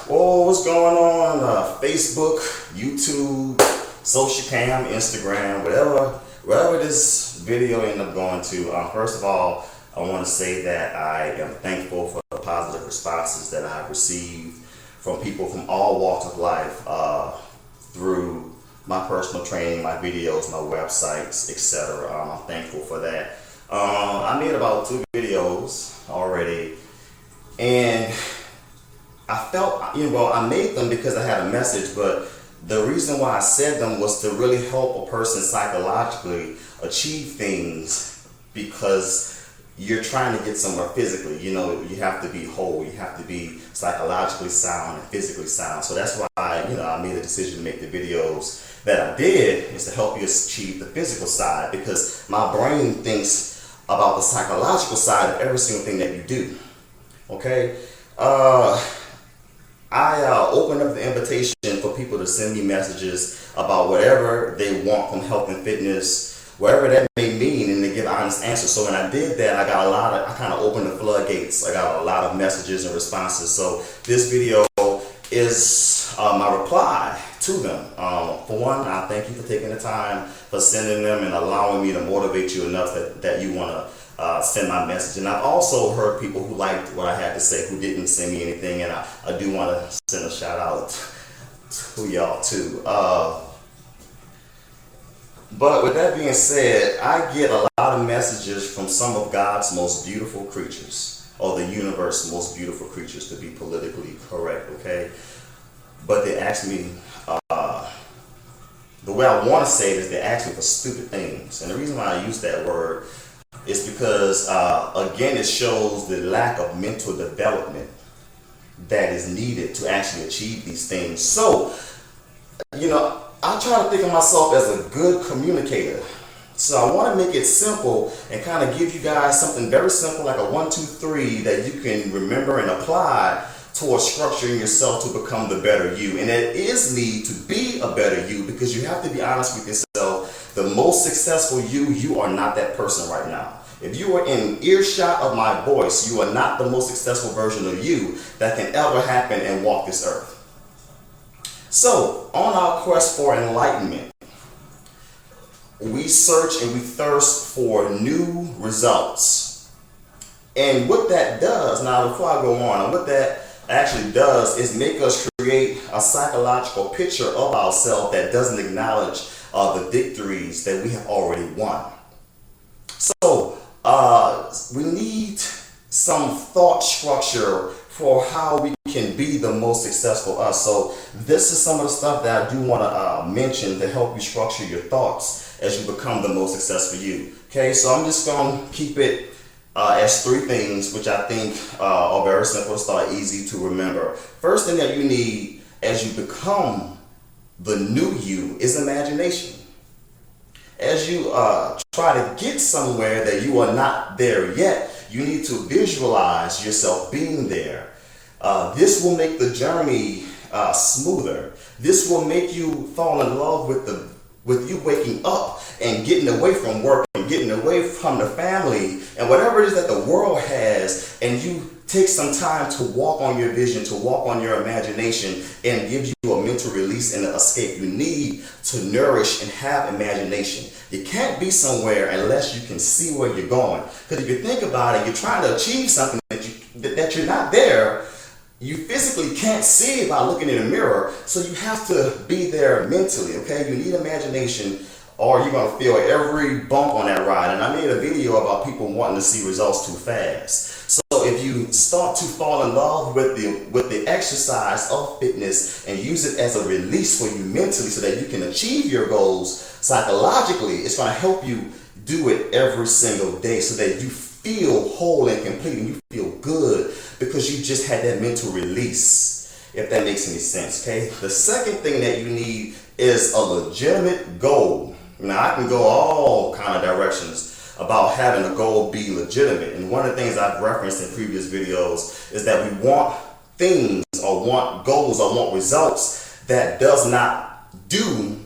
Well, what's going on? Facebook, YouTube, social cam, Instagram, wherever this video end up going to. First of all, I want to say that I am thankful for the positive responses that I've received from people from all walks of life through my personal training, my videos, my websites, etc. I'm thankful for that. I made about 2 videos already, and I felt, I made them because I had a message, but the reason why I said them was to really help a person psychologically achieve things, because you're trying to get somewhere physically. You have to be whole, you have to be psychologically sound and physically sound. So that's why I made a decision to make the videos that I did, is to help you achieve the physical side, because my brain thinks about the psychological side of every single thing that you do. Okay? I opened up the invitation for people to send me messages about whatever they want from health and fitness, whatever that may mean, and to give honest answers. So when I did that, I kind of opened the floodgates. I got a lot of messages and responses. So this video is my reply to them. For one, I thank you for taking the time for sending them and allowing me to motivate you enough that you want to send my message. And I've also heard people who liked what I had to say, who didn't send me anything, and I do want to send a shout out to y'all too. But with that being said, I get a lot of messages from some of God's most beautiful creatures, or the universe's most beautiful creatures, to be politically correct, okay? But they ask me, the way I want to say it is, they ask me for stupid things. And the reason why I use that word is because, again, it shows the lack of mental development that is needed to actually achieve these things. So, I try to think of myself as a good communicator. So I want to make it simple and kind of give you guys something very simple, like a 1, 2, 3 that you can remember and apply towards structuring yourself to become the better you. And it is need to be a better you, because you have to be honest with yourself. The most successful you are not that person right now. If you are in earshot of my voice, you are not the most successful version of you that can ever happen and walk this earth. So, on our quest for enlightenment, we search and we thirst for new results. And what that does, now before I go on, what that actually does is make us create a psychological picture of ourselves that doesn't acknowledge the victories that we have already won. So, we need some thought structure for how we can be the most successful us. So this is some of the stuff that I do want to mention to help you structure your thoughts as you become the most successful you. Okay, so I'm just going to keep it as 3 things, which I think are very simple to start, easy to remember. First thing that you need as you become the new you is imagination. As you try to get somewhere that you are not there yet, you need to visualize yourself being there. This will make the journey smoother. This will make you fall in love with you waking up and getting away from work and getting away from the family and whatever it is that the world has, and you take some time to walk on your vision, to walk on your imagination, and gives you a mental release and an escape. You need to nourish and have imagination. You can't be somewhere unless you can see where you're going. Because if you think about it, you're trying to achieve something that you're not there. You physically can't see it by looking in a mirror, so you have to be there mentally, okay? You need imagination, or you're going to feel every bump on that ride. And I made a video about people wanting to see results too fast. So if you start to fall in love with the exercise of fitness and use it as a release for you mentally so that you can achieve your goals psychologically, it's going to help you do it every single day so that you feel whole and complete and you feel good because you just had that mental release, if that makes any sense, okay? The second thing that you need is a legitimate goal. Now, I can go all kind of directions about having a goal be legitimate. And one of the things I've referenced in previous videos is that we want things or want goals or want results that does not do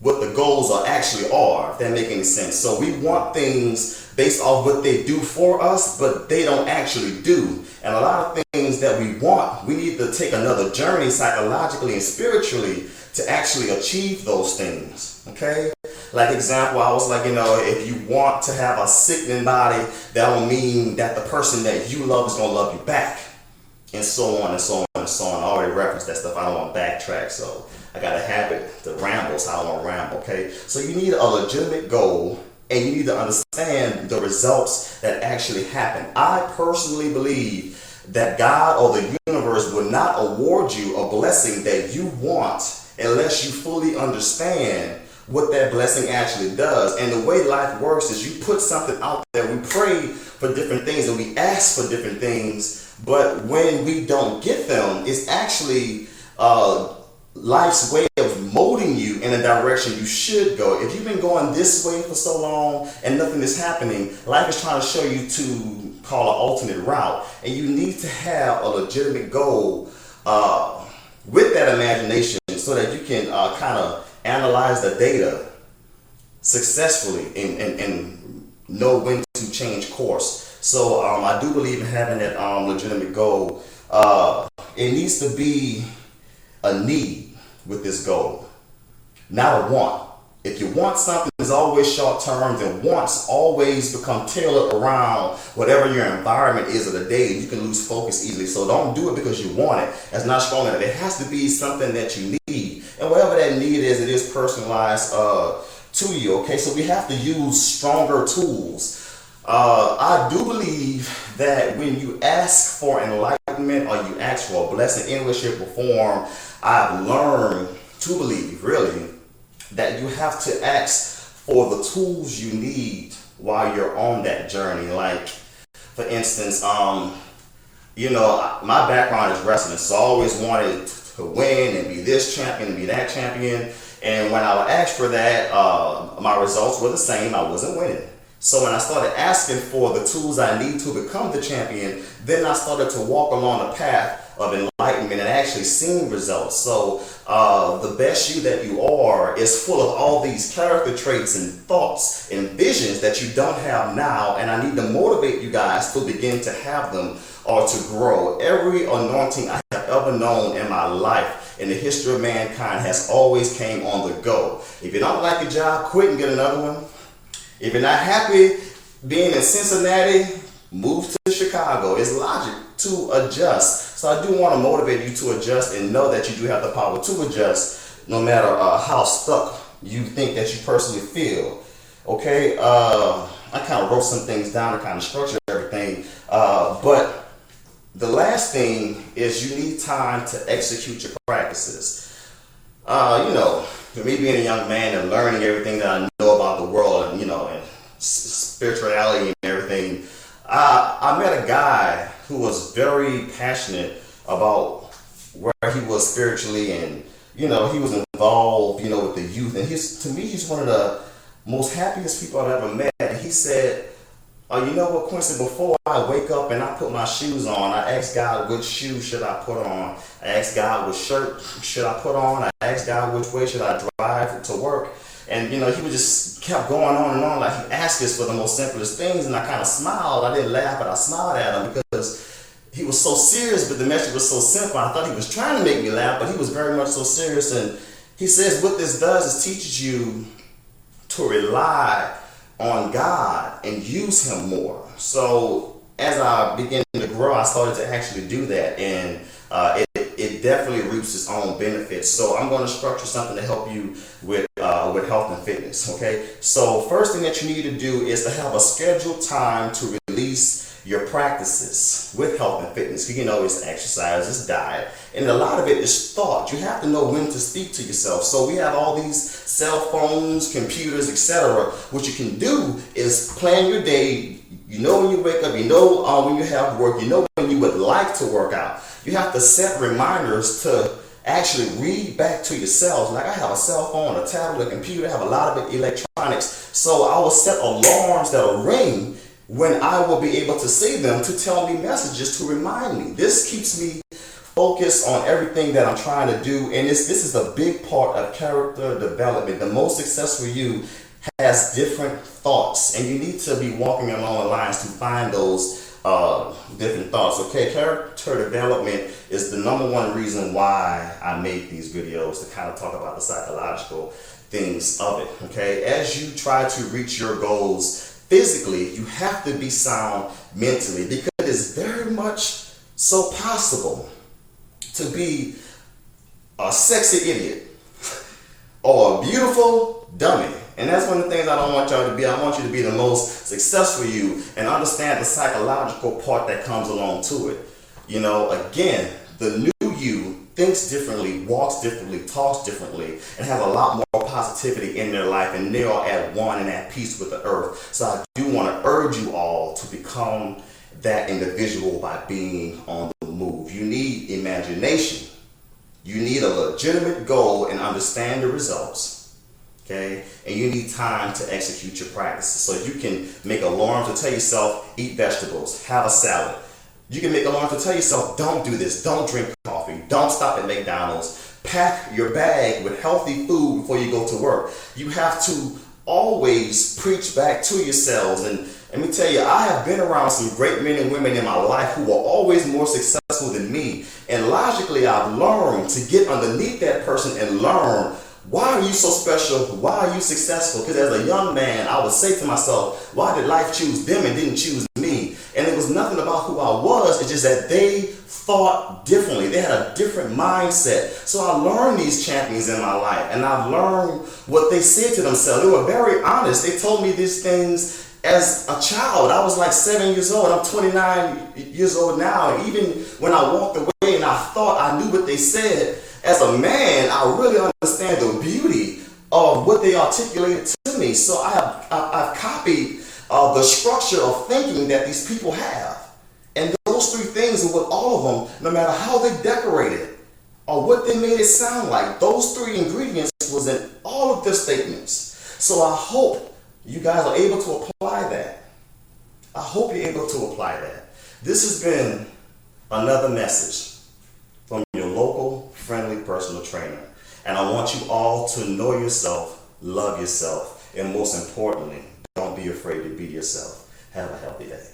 what the goals actually are, if that makes any sense. So we want things based off what they do for us, but they don't actually do. And a lot of things that we want, we need to take another journey psychologically and spiritually to actually achieve those things. Okay? Like example, I was like, if you want to have a sickening body, that will mean that the person that you love is going to love you back. And so on and so on and so on. I already referenced that stuff. I don't want to backtrack, so I got a habit to ramble, so I don't want to ramble, okay? So you need a legitimate goal, and you need to understand the results that actually happen. I personally believe that God or the universe will not award you a blessing that you want unless you fully understand what that blessing actually does. And the way life works is you put something out there. We pray for different things and we ask for different things, but when we don't get them, it's actually life's way of molding you in a direction you should go. If you've been going this way for so long and nothing is happening, life is trying to show you to call an alternate route. And you need to have a legitimate goal with that imagination so that you can kind of analyze the data successfully and know when to change course. So I do believe in having that legitimate goal. It needs to be a need with this goal, not a want. If you want something, it's always short term, then wants always become tailored around whatever your environment is of the day, and you can lose focus easily. So don't do it because you want it. That's not strong enough. It has to be something that you need. And whatever that need is, it is personalized to you. Okay, so we have to use stronger tools. I do believe that when you ask for enlightenment or you ask for a blessing in which shape or form, I've learned to believe, really, that you have to ask for the tools you need while you're on that journey. Like, for instance, my background is wrestling, so I always wanted to win and be this champion and be that champion. And when I would ask for that, my results were the same. I wasn't winning. So when I started asking for the tools I need to become the champion, then I started to walk along the path of enlightenment and actually seeing results. So the best you that you are is full of all these character traits and thoughts and visions that you don't have now, and I need to motivate you guys to begin to have them or to grow. Every anointing I have ever known in my life in the history of mankind has always came on the go. If you don't like a job, quit and get another one. If you're not happy being in Cincinnati, move to Chicago. It's logic to adjust. So I do want to motivate you to adjust and know that you do have the power to adjust no matter how stuck you think that you personally feel. Okay, I kind of wrote some things down to kind of structure everything. But the last thing is you need time to execute your practices. For me being a young man and learning everything that I know about the world and, and spirituality and everything, I met a guy who was very passionate about where he was spiritually, and, he was involved, with the youth. And to me, he's one of the most happiest people I've ever met. And he said, you know what, Quincy, before I wake up and I put my shoes on, I ask God which shoes should I put on. I ask God which shirt should I put on. I ask God which way should I drive to work. And, he would just kept going on and on. Like, he asked us for the most simplest things, and I kind of smiled. I didn't laugh, but I smiled at him because he was so serious, but the message was so simple. I thought he was trying to make me laugh, but he was very much so serious. And he says what this does is teaches you to rely on God and use him more. So as I began to grow, I started to actually do that, and it definitely reaps its own benefits. So I'm going to structure something to help you with health and fitness. Okay, so first thing that you need to do is to have a scheduled time to release your practices with health and fitness. It's exercise, it's diet, and a lot of it is thought. You have to know when to speak to yourself. So we have all these cell phones, computers, etc. What you can do is plan your day. When you wake up, when you have work, when you would like to work out. You have to set reminders to actually read back to yourselves. Like, I have a cell phone, a tablet, a computer, I have a lot of electronics. So I will set alarms that will ring when I will be able to see them to tell me messages to remind me. This keeps me focused on everything that I'm trying to do. And this is a big part of character development. The most successful you has different thoughts, and you need to be walking along the lines to find those different thoughts. Okay, character development is the #1 reason why I make these videos, to kind of talk about the psychological things of it. Okay, as you try to reach your goals physically, you have to be sound mentally, because it is very much so possible to be a sexy idiot or a beautiful dummy. And that's one of the things I don't want y'all to be. I want you to be the most successful you and understand the psychological part that comes along to it. You know, again, the new you thinks differently, walks differently, talks differently, and has a lot more positivity in their life, and they are at one and at peace with the earth. So I do want to urge you all to become that individual by being on the move. You need imagination. You need a legitimate goal and understand the results. Okay? And you need time to execute your practices. So you can make alarms to tell yourself, eat vegetables, have a salad. You can make alarms to tell yourself, don't do this, don't drink coffee, don't stop at McDonald's. Pack your bag with healthy food before you go to work. You have to always preach back to yourselves. And let me tell you, I have been around some great men and women in my life who are always more successful than me. And logically, I've learned to get underneath that person and learn, why are you so special? Why are you successful? Because as a young man, I would say to myself, why did life choose them and didn't choose me? And it was nothing about who I was. It's just that they thought differently. They had a different mindset. So I learned these champions in my life, and I've learned what they said to themselves. They were very honest. They told me these things as a child. I was like 7 years old. I'm 29 years old now. And even when I walked away and I thought I knew what they said, as a man, I really understand the beauty of what they articulated to me. So I've copied the structure of thinking that these people have. And those 3 things are what all of them, no matter how they decorated or what they made it sound like, those 3 ingredients was in all of their statements. So I hope you guys are able to apply that. I hope you're able to apply that. This has been another message from your local friendly personal trainer. And I want you all to know yourself, love yourself, and most importantly, don't be afraid to be yourself. Have a healthy day.